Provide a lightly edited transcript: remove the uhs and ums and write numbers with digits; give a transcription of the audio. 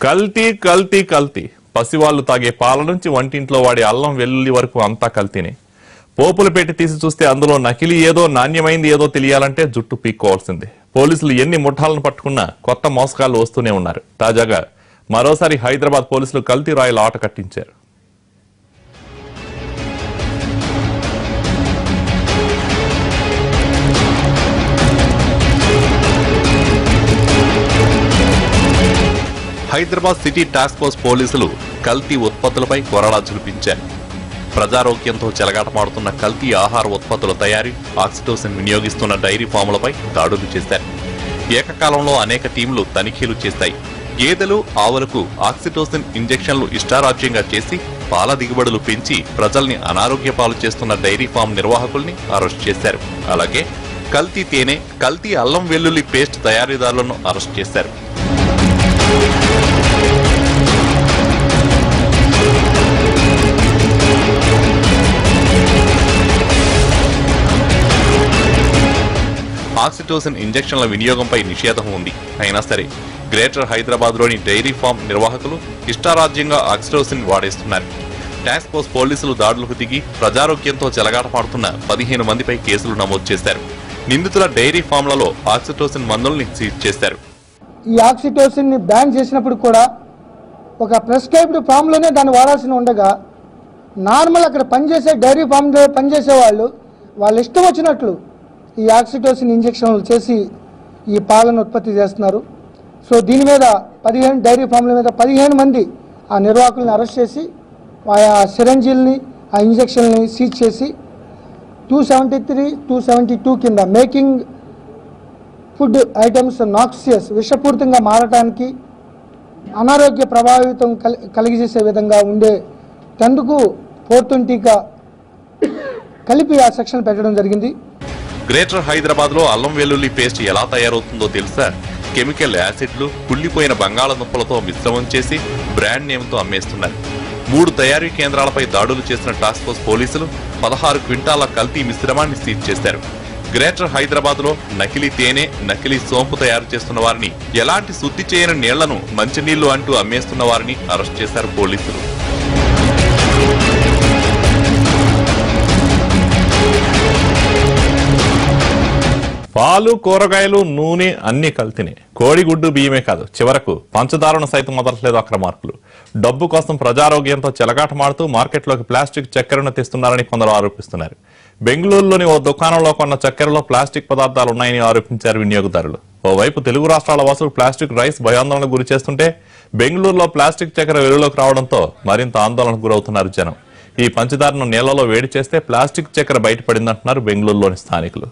కల్తీ కల్తీ కల్తీ పసివాళ్లు తాగే పాల నుంచి వంటింట్లో వాడే అల్లం వెల్లుల్లి వరకు అంతా కల్తీనే. పోపులు పెట్టి తీసి చూస్తే అందులో నకిలీ ఏదో నాణ్యమైంది ఏదో తెలియాలంటే జుట్టు పీక్కోవాల్సిందే. పోలీసులు ఎన్ని ముఠాలను పట్టుకున్నా కొత్త మోసగాళ్లు వస్తూనే ఉన్నారు. తాజాగా మరోసారి హైదరాబాద్ పోలీసులు కల్తీ రాయల ఆట కట్టించారు. హైదరాబాద్ సిటీ టాస్క్ ఫోర్స్ పోలీసులు కల్తీ ఉత్పత్తులపై కొరడా చూపించారు. ప్రజారోగ్యంతో చెలగాటమాడుతున్న కల్తీ ఆహార ఉత్పత్తుల తయారీ, ఆక్సిటోసిన్ వినియోగిస్తున్న డైరీ ఫాములపై దాడులు చేశారు. ఏకకాలంలో అనేక టీంలు తనిఖీలు చేశాయి. గేదెలు, ఆవులకు ఆక్సిటోసిన్ ఇంజెక్షన్లు ఇష్టారాజ్యంగా చేసి పాల దిగుబడులు పెంచి ప్రజల్ని అనారోగ్య పాలు చేస్తున్న డైరీ ఫామ్ నిర్వాహకుల్ని అరెస్ట్ చేశారు. అలాగే కల్తీ తేనె, కల్తీ అల్లం వెల్లుల్లి పేస్ట్ తయారీదారులను అరెస్ట్ చేశారు. ఆక్సిటోసిన్ ఇంజెక్షన్ల వినియోగంపై నిషేధం ఉంది. అయినా సరే గ్రేటర్ హైదరాబాద్లోని డైరీ ఫామ్ నిర్వాహకులు ఇష్టారాజ్యంగా ఆక్సిటోసిన్ వాడేస్తున్నారు. టాస్క్ ఫోర్స్ పోలీసులు దాడులకు దిగి ప్రజారోగ్యంతో చెలగాటమాడుతున్న 15 మందిపై కేసులు నమోదు చేశారు. నిందితుల డైరీ ఫామ్లలో ఆక్సిటోసిన్ మందుల్ని సీజ్ చేశారు. ఈ ఆక్సిటోసిన్ ని బ్యాన్ చేసినప్పుడు కూడా ఒక ప్రిస్క్రైబ్డ్ ఫామ్లోనే దాన్ని వాడాల్సి ఉండగా నార్మల్ అక్కడ పనిచేసే డైరీ ఫామ్లో పనిచేసే వాళ్ళు ఇష్టం వచ్చినట్లు ఈ ఆక్సిటోసిన్ ఇంజెక్షన్లు చేసి ఈ పాలను ఉత్పత్తి చేస్తున్నారు. సో దీని మీద 15 డైరీ ఫామ్ల మీద 15 మంది ఆ నిర్వాహకులను అరెస్ట్ చేసి ఆయా సిరంజీల్ని, ఆ ఇంజెక్షన్ని సీజ్ చేసి 273, 272 కింద మేకింగ్ ఫుడ్ ఐటమ్స్ నాక్సియస్ విషపూరితంగా మారటానికి, అనారోగ్య ప్రభావితం కలిగజేసే విధంగా ఉండేటందుకు 420గా కలిపి ఆ సెక్షన్ పెట్టడం జరిగింది. గ్రేటర్ హైదరాబాద్ లో అల్లం వెల్లుల్లి పేస్ట్ ఎలా తయారవుతుందో తెలుసా? కెమికల్ యాసిడ్లు, కుళ్లిపోయిన బంగాళదుంపలతో మిశ్రమం చేసి బ్రాండ్ నేమ్తో అమ్మేస్తున్నారు. 3 తయారీ కేంద్రాలపై దాడులు చేసిన టాస్క్ ఫోర్స్ పోలీసులు 16 క్వింటాల కల్తీ మిశ్రమాన్ని సీజ్ చేశారు. గ్రేటర్ హైదరాబాద్ లో నకిలీ తేనె, నకిలీ సోంపు తయారు చేస్తున్న వారిని, ఎలాంటి శుద్ధి చేయని నీళ్లను మంచినీళ్లు అంటూ అమ్మేస్తున్న వారిని అరెస్ట్ చేశారు పోలీసులు. పాలు, కూరగాయలు, నూనె అన్ని కల్తీనే. కోడిగుడ్డు, బియ్యమే కాదు, చివరకు పంచదారను సైతం వదలట్లేదు అక్రమార్కులు. డబ్బు కోసం ప్రజారోగ్యంతో చెలగాటమాడుతూ మార్కెట్లోకి ప్లాస్టిక్ చక్కెరను తెస్తున్నారని కొందరు ఆరోపిస్తున్నారు. బెంగళూరులోని ఓ దుకాణంలో కొన్న చక్కెరలో ప్లాస్టిక్ పదార్థాలు ఉన్నాయని ఆరోపించారు వినియోగదారులు. ఓవైపు తెలుగు రాష్ట్రాల వాసులు ప్లాస్టిక్ రైస్ భయాందోళనకు గురి చేస్తుంటే బెంగళూరులో ప్లాస్టిక్ చక్కెర వెలుగులోకి రావడంతో మరింత ఆందోళనకు గురవుతున్నారు జనం. ఈ పంచదారను నీళ్లలో వేడి చేస్తే ప్లాస్టిక్ చక్కెర బయటపడిందంటున్నారు బెంగళూరులోని స్థానికులు.